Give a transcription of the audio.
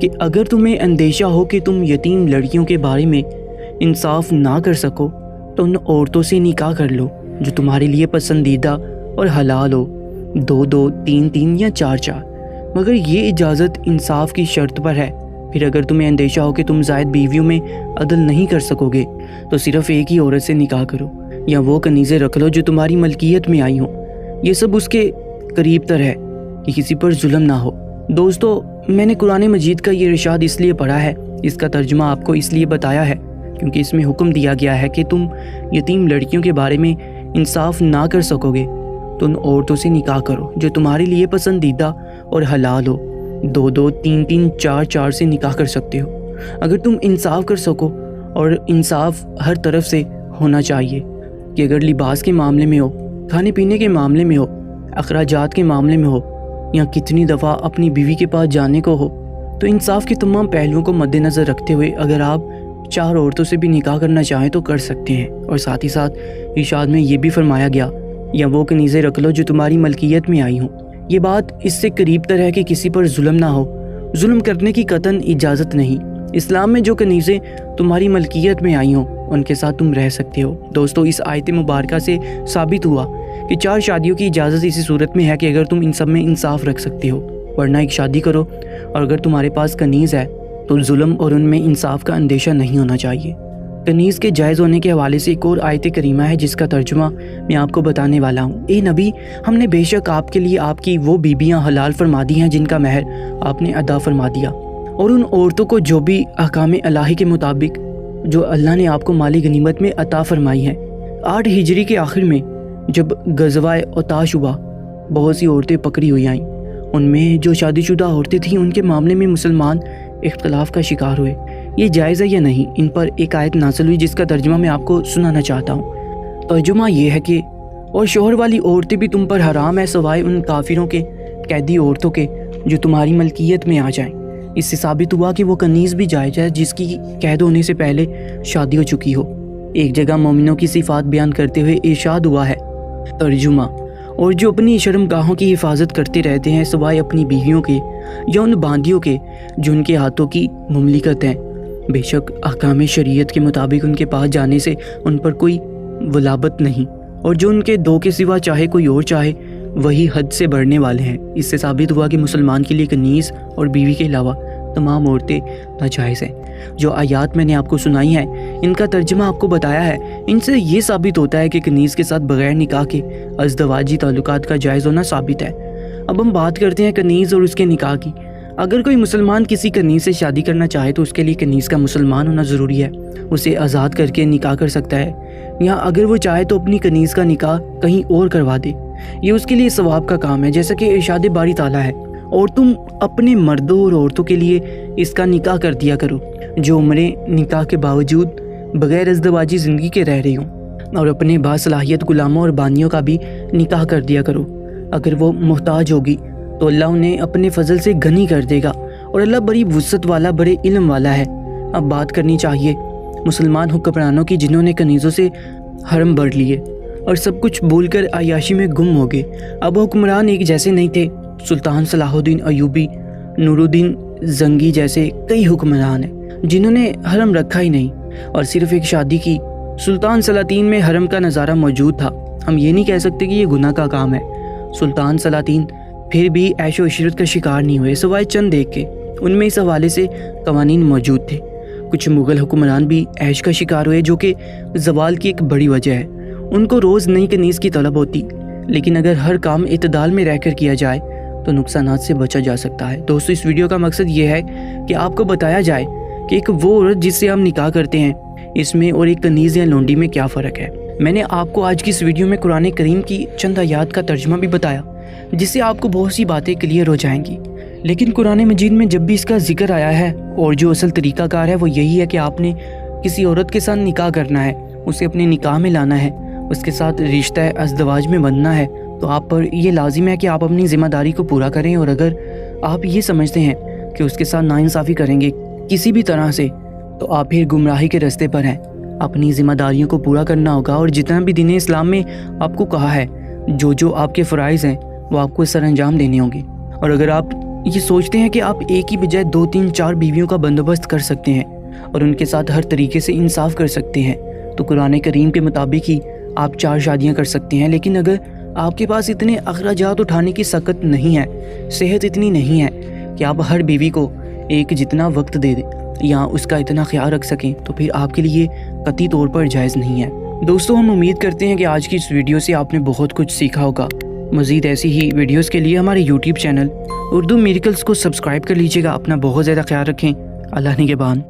کہ اگر تمہیں اندیشہ ہو کہ تم یتیم لڑکیوں کے بارے میں انصاف نہ کر سکو تو ان عورتوں سے نکاح کر لو جو تمہارے لیے پسندیدہ اور حلال ہو، 2 3 یا 4 مگر یہ اجازت انصاف کی شرط پر ہے۔ پھر اگر تمہیں اندیشہ ہو کہ تم زائد بیویوں میں عدل نہیں کر سکو گے تو صرف ایک ہی عورت سے نکاح کرو یا وہ کنیزیں رکھ لو جو تمہاری ملکیت میں آئی ہوں۔ یہ سب اس کے قریب تر ہے کہ کسی پر ظلم نہ ہو۔ دوستو، میں نے قرآن مجید کا یہ ارشاد اس لیے پڑھا ہے، اس کا ترجمہ آپ کو اس لیے بتایا ہے کیونکہ اس میں حکم دیا گیا ہے کہ تم یتیم لڑکیوں کے بارے میں انصاف نہ کر سکو گے تو ان عورتوں سے نکاح کرو جو تمہارے لیے پسندیدہ اور حلال ہو، 2 3 4 سے نکاح کر سکتے ہو۔ اگر تم انصاف کر سکو، اور انصاف ہر طرف سے ہونا چاہیے کہ اگر لباس کے معاملے میں ہو، کھانے پینے کے معاملے میں ہو، اخراجات کے معاملے میں ہو یا کتنی دفعہ اپنی بیوی کے پاس جانے کو ہو، تو انصاف کے تمام پہلوؤں کو مد نظر رکھتے ہوئے اگر آپ 4 عورتوں سے بھی نکاح کرنا چاہیں تو کر سکتے ہیں۔ اور ساتھ ہی ساتھ ارشاد میں یہ بھی فرمایا گیا یا وہ کنیزیں رکھ لو جو تمہاری ملکیت میں آئی ہوں۔ یہ بات اس سے قریب تر ہے کہ کسی پر ظلم نہ ہو۔ ظلم کرنے کی قطعاً اجازت نہیں۔ اسلام میں جو کنیزیں تمہاری ملکیت میں آئی ہوں ان کے ساتھ تم رہ سکتے ہو۔ دوستو، اس آیت مبارکہ سے ثابت ہوا کہ 4 شادیوں کی اجازت اسی صورت میں ہے کہ اگر تم ان سب میں انصاف رکھ سکتے ہو، ورنہ ایک شادی کرو اور اگر تمہارے پاس کنیز ہے تو ظلم اور ان میں انصاف کا اندیشہ نہیں ہونا چاہیے۔ کنیز کے جائز ہونے کے حوالے سے ایک اور آیت کریمہ ہے جس کا ترجمہ میں آپ کو بتانے والا ہوں۔ اے نبی، ہم نے بے شک آپ کے لیے آپ کی وہ بیویاں حلال فرما دی ہیں جن کا مہر آپ نے ادا فرما دیا، اور ان عورتوں کو جو بھی احکام الہی کے مطابق جو اللہ نے آپ کو مالی غنیمت میں عطا فرمائی ہیں۔ 8 ہجری کے آخر میں جب غزوہ اوتاش ہوا، بہت سی عورتیں پکڑی ہوئی آئیں۔ ان میں جو شادی شدہ عورتیں تھیں ان کے معاملے میں مسلمان اختلاف کا شکار ہوئے، یہ جائز ہے یا نہیں۔ ان پر ایک آیت نازل ہوئی جس کا ترجمہ میں آپ کو سنانا چاہتا ہوں۔ ترجمہ یہ ہے کہ اور شوہر والی عورتیں بھی تم پر حرام ہے سوائے ان کافروں کے قیدی عورتوں کے جو تمہاری ملکیت میں آ جائیں۔ اس سے ثابت ہوا کہ وہ کنیز بھی جائز ہے جس کی قید ہونے سے پہلے شادی ہو چکی ہو۔ ایک جگہ مومنوں کی صفات بیان کرتے ہوئے ارشاد ہوا ہے، ترجمہ، اور جو اپنی شرم گاہوں کی حفاظت کرتے رہتے ہیں سوائے اپنی بیویوں کے یا ان باندیوں کے جو ان کے ہاتھوں کی مملکت ہیں، بے شک احکام شریعت کے مطابق ان کے پاس جانے سے ان پر کوئی ولابت نہیں، اور جو ان کے 2 کے سوا چاہے کوئی اور چاہے وہی حد سے بڑھنے والے ہیں۔ اس سے ثابت ہوا کہ مسلمان کے لیے کنیز اور بیوی کے علاوہ تمام عورتیں ناجائز ہیں۔ جو آیات میں نے آپ کو سنائی ہیں ان کا ترجمہ آپ کو بتایا ہے، ان سے یہ ثابت ہوتا ہے کہ کنیز کے ساتھ بغیر نکاح کے ازدواجی تعلقات کا جائز ہونا ثابت ہے۔ اب ہم بات کرتے ہیں کنیز اور اس کے نکاح کی۔ اگر کوئی مسلمان کسی کنیز سے شادی کرنا چاہے تو اس کے لیے کنیز کا مسلمان ہونا ضروری ہے، اسے آزاد کر کے نکاح کر سکتا ہے، یا اگر وہ چاہے تو اپنی کنیز کا نکاح کہیں اور کروا دے، یہ اس کے لیے ثواب کا کام ہے، جیسا کہ ارشاد باری تعالیٰ ہے، اور تم اپنے مردوں اور عورتوں کے لیے اس کا نکاح کر دیا کرو جو عمریں نکاح کے باوجود بغیر ازدواجی زندگی کے رہ رہی ہوں، اور اپنے باصلاحیت غلاموں اور بانیوں کا بھی نکاح کر دیا کرو۔ اگر وہ محتاج ہوگی تو اللہ انہیں اپنے فضل سے غنی کر دے گا، اور اللہ بڑی وسعت والا، بڑے علم والا ہے۔ اب بات کرنی چاہیے مسلمان حکمرانوں کی جنہوں نے کنیزوں سے حرم بڑھ لیے اور سب کچھ بھول کر عیاشی میں گم ہو گئے۔ اب حکمران ایک جیسے نہیں تھے۔ سلطان صلاح الدین ایوبی، نور الدین زنگی جیسے کئی حکمران ہیں جنہوں نے حرم رکھا ہی نہیں اور صرف ایک شادی کی۔ سلطان سلاطین میں حرم کا نظارہ موجود تھا۔ ہم یہ نہیں کہہ سکتے کہ یہ گناہ کا کام ہے۔ سلطان سلاطین پھر بھی عیش و عشرت کا شکار نہیں ہوئے سوائے چند ایک کے، ان میں اس حوالے سے قوانین موجود تھے۔ کچھ مغل حکمران بھی عیش کا شکار ہوئے جو کہ زوال کی ایک بڑی وجہ ہے۔ ان کو روز نئی کنیز کی طلب ہوتی، لیکن اگر ہر کام اعتدال میں رہ کر کیا جائے تو نقصانات سے بچا جا سکتا ہے۔ دوستو، اس ویڈیو کا مقصد یہ ہے کہ آپ کو بتایا جائے کہ ایک وہ عورت جس سے ہم نکاح کرتے ہیں اس میں اور ایک کنیز یا لونڈی میں کیا فرق ہے۔ میں نے آپ کو آج کی اس ویڈیو میں قرآن کریم کی چند آیات کا ترجمہ بھی بتایا جس سے آپ کو بہت سی باتیں کلیئر ہو جائیں گی، لیکن قرآن مجید میں جب بھی اس کا ذکر آیا ہے اور جو اصل طریقہ کار ہے وہ یہی ہے کہ آپ نے کسی عورت کے ساتھ نکاح کرنا ہے، اسے اپنے نکاح میں لانا ہے، اس کے ساتھ رشتہ ازدواج میں بننا ہے، تو آپ پر یہ لازم ہے کہ آپ اپنی ذمہ داری کو پورا کریں، اور اگر آپ یہ سمجھتے ہیں کہ اس کے ساتھ ناانصافی کریں گے کسی بھی طرح سے تو آپ پھر گمراہی کے راستے پر ہیں۔ اپنی ذمہ داریوں کو پورا کرنا ہوگا، اور جتنا بھی دین اسلام میں آپ کو کہا ہے جو آپ کے فرائض ہیں وہ آپ کو سر انجام دینے ہوں گے، اور اگر آپ یہ سوچتے ہیں کہ آپ ایک ہی بجائے 2 3 4 بیویوں کا بندوبست کر سکتے ہیں اور ان کے ساتھ ہر طریقے سے انصاف کر سکتے ہیں، تو قرآن کریم کے مطابق ہی آپ 4 شادیاں کر سکتے ہیں۔ لیکن اگر آپ کے پاس اتنے اخراجات اٹھانے کی سکت نہیں ہے، صحت اتنی نہیں ہے کہ آپ ہر بیوی کو ایک جتنا وقت دے دیں یا اس کا اتنا خیال رکھ سکیں، تو پھر آپ کے لیے قطعی طور پر جائز نہیں ہے۔ دوستو، ہم امید کرتے ہیں کہ آج کی اس ویڈیو سے آپ نے بہت کچھ سیکھا ہوگا۔ مزید ایسی ہی ویڈیوز کے لیے ہمارے یوٹیوب چینل اردو میریکلز کو سبسکرائب کر لیجیے گا۔ اپنا بہت زیادہ خیال رکھیں۔ اللہ نگہبان۔